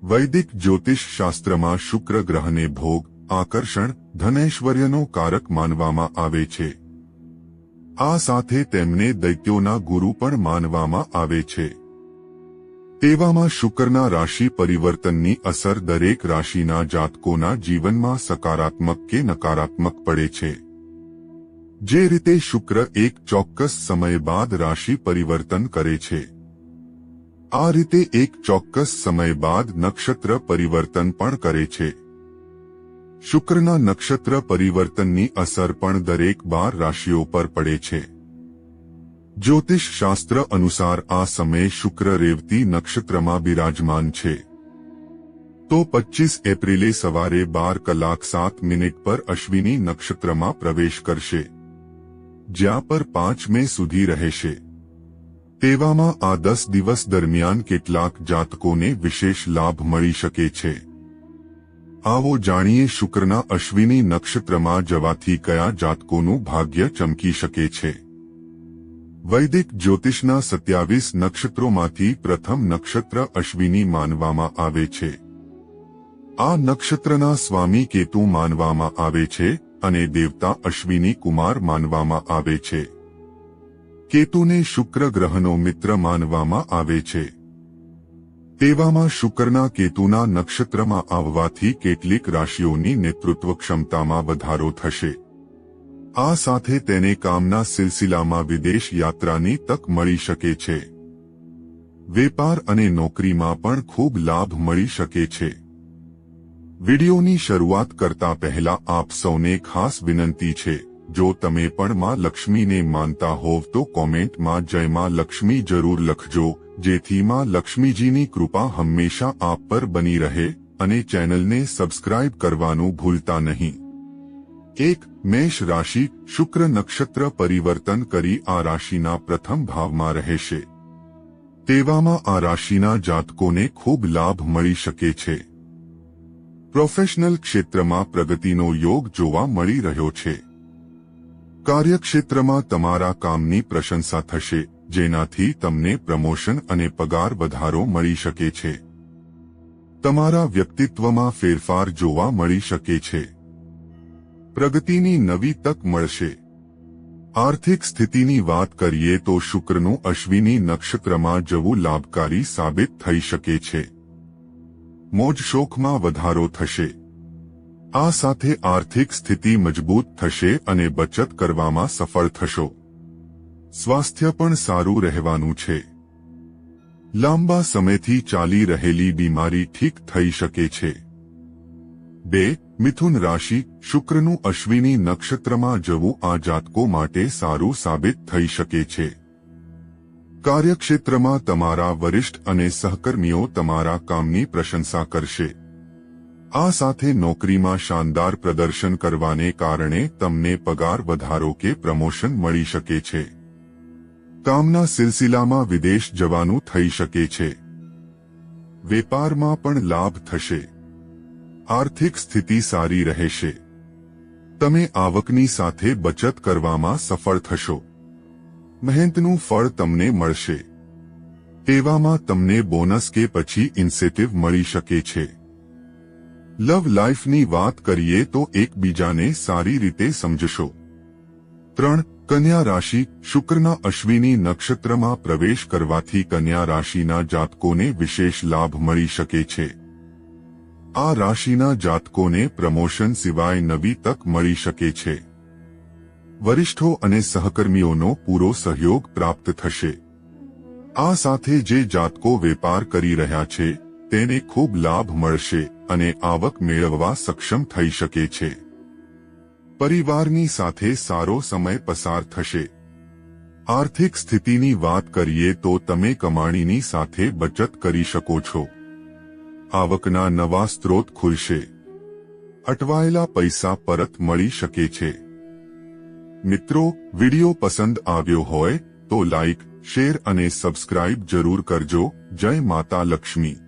વૈદિક જ્યોતિષ શાસ્ત્રમાં શુક્ર ગ્રહને ભોગ, આકર્ષણ, ધનૈશ્વર્યનો કારક માનવામાં આવે છે. આ સાથે તેમને દૈત્યોના ગુરુ પણ માનવામાં આવે છે. તેવામાં શુક્રના રાશિ પરિવર્તનની અસર દરેક રાશિના જાતકોના જીવનમાં સકારાત્મક કે નકારાત્મક પડે છે. જે રીતે શુક્ર એક ચોક્કસ સમય બાદ રાશિ પરિવર્તન કરે છે, આ રીતે એક ચોક્કસ સમય બાદ નક્ષત્ર પરિવર્તન પણ કરે છે. શુક્રના નક્ષત્ર પરિવર્તનની અસર પણ દરેક 12 રાશિઓ પર પડે છે. જ્યોતિષ શાસ્ત્ર અનુસાર આ સમયે શુક્ર રેવતી નક્ષત્રમાં બિરાજમાન છે. તો 25 એપ્રિલે સવારે 12:07 પર અશ્વિની નક્ષત્રમાં પ્રવેશ કરશે, જ્યાં પર 5 મે સુધી રહેશે. તેવામાં આ 10 દિવસ દરમિયાન કેટલાક જાતકોને વિશેષ લાભ મળી શકે છે. આવો જાણીએ શુક્રના અશ્વિની નક્ષત્રમાં જવાથી કયા જાતકોનું ભાગ્ય ચમકી શકે છે. વૈદિક જ્યોતિષના 27 નક્ષત્રોમાંથી પ્રથમ નક્ષત્ર અશ્વિની માનવામાં આવે છે. આ નક્ષત્રના સ્વામી કેતુ માનવામાં આવે છે અને દેવતા અશ્વિની કુમાર માનવામાં આવે છે. કેતુને શુક્ર ગ્રહનો મિત્ર માનવામાં આવે છે. તેવામાં શુક્રના કેતુના નક્ષત્રમાં આવવાથી કેટલીક રાશિઓની નેતૃત્વ ક્ષમતામાં વધારો થશે. આ સાથે તેને કામના સિલસિલામાં વિદેશ યાત્રાની તક મળી શકે છે. વેપાર અને નોકરીમાં પણ ખૂબ લાભ મળી શકે છે. વિડિયોની શરૂઆત કરતા પહેલા આપ સૌને ખાસ વિનંતી છે, જો તમે પણ માં લક્ષ્મીને માનતા હોવ તો કોમેન્ટમાં જય માં લક્ષ્મી જરૂર લખજો, જેથી માં લક્ષ્મીજીની કૃપા હંમેશા આપ પર બની રહે અને ચેનલને સબસ્ક્રાઇબ કરવાનું ભૂલતા નહીં. 1. મેષ રાશિ. શુક્ર નક્ષત્ર પરિવર્તન કરી આ રાશિના પ્રથમ ભાવમાં રહેશે. તેવામાં આ રાશિના જાતકોને ખૂબ લાભ મળી શકે છે. પ્રોફેશનલ ક્ષેત્રમાં પ્રગતિનો યોગ જોવા મળી રહ્યો છે. કાર્યક્ષેત્રમાં તમારા કામની પ્રશંસા થશે, જેનાથી તમને પ્રમોશન અને પગાર વધારો મળી શકે છે. તમારા વ્યક્તિત્વમાં ફેરફાર જોવા મળી શકે છે. પ્રગતિની નવી તક મળશે. આર્થિક સ્થિતિની વાત કરીએ તો શુક્રનું અશ્વિની નક્ષત્રમાં જવું લાભકારી સાબિત થઈ શકે છે. મોજ શોખમાં વધારો થશે. આ સાથે આર્થિક સ્થિતિ મજબૂત થશે અને બચત કરવામાં સફળ થશો. સ્વાસ્થ્ય પણ સારું રહેવાનું છે. લાંબા સમયથી ચાલી રહેલી બીમારી ઠીક થઈ શકે છે. 2. મિથુન રાશિ. શુક્રનું અશ્વિની નક્ષત્રમાં જવું આ જાતકો માટે સારું સાબિત થઈ શકે છે. કાર્યક્ષેત્રમાં તમારા વરિષ્ઠ અને સહકર્મીઓ તમારા કામની પ્રશંસા કરશે. આ સાથે નોકરીમાં શાનદાર પ્રદર્શન કરવાને કારણે તમને પગાર વધારો કે પ્રમોશન મળી શકે છે. કામના સિલસિલામાં વિદેશ જવાનું થઈ શકે છે. વેપારમાં પણ લાભ થશે. આર્થિક સ્થિતિ સારી રહેશે. તમે આવકની સાથે બચત કરવામાં સફળ થશો. મહેનતનું ફળ તમને મળશે. તેવામાં તમને બોનસ કે પછી ઇન્સેન્ટિવ મળી શકે છે. લવ લાઈફની વાત કરીએ તો એકબીજાને સારી રીતે સમજશો. 3. કન્યા રાશિ. શુક્રના અશ્વિની નક્ષત્રમાં પ્રવેશ કરવાથી કન્યા રાશિના જાતકોને વિશેષ લાભ મળી શકે છે. આ રાશિના જાતકોને પ્રમોશન સિવાય નવી તક મળી શકે છે. વરિષ્ઠો અને સહકર્મીઓનો પૂરો સહયોગ પ્રાપ્ત થશે. આ સાથે જે જાતકો વેપાર કરી રહ્યા છે તેને ખૂબ લાભ મળશે અને આવક મેળવવા સક્ષમ થઈ શકે છે. પરિવારની સાથે સારો સમય પસાર થશે. આર્થિક સ્થિતિની વાત કરીએ તો તમે કમાણીની સાથે બચત કરી શકો છો. આવકના નવા સ્ત્રોત ખુલશે. અટવાયેલા પૈસા પરત મળી શકે છે. મિત્રો, વિડિયો પસંદ આવ્યો હોય તો લાઈક, શેર અને સબસ્ક્રાઇબ જરૂર કરજો. જય માતા લક્ષ્મી.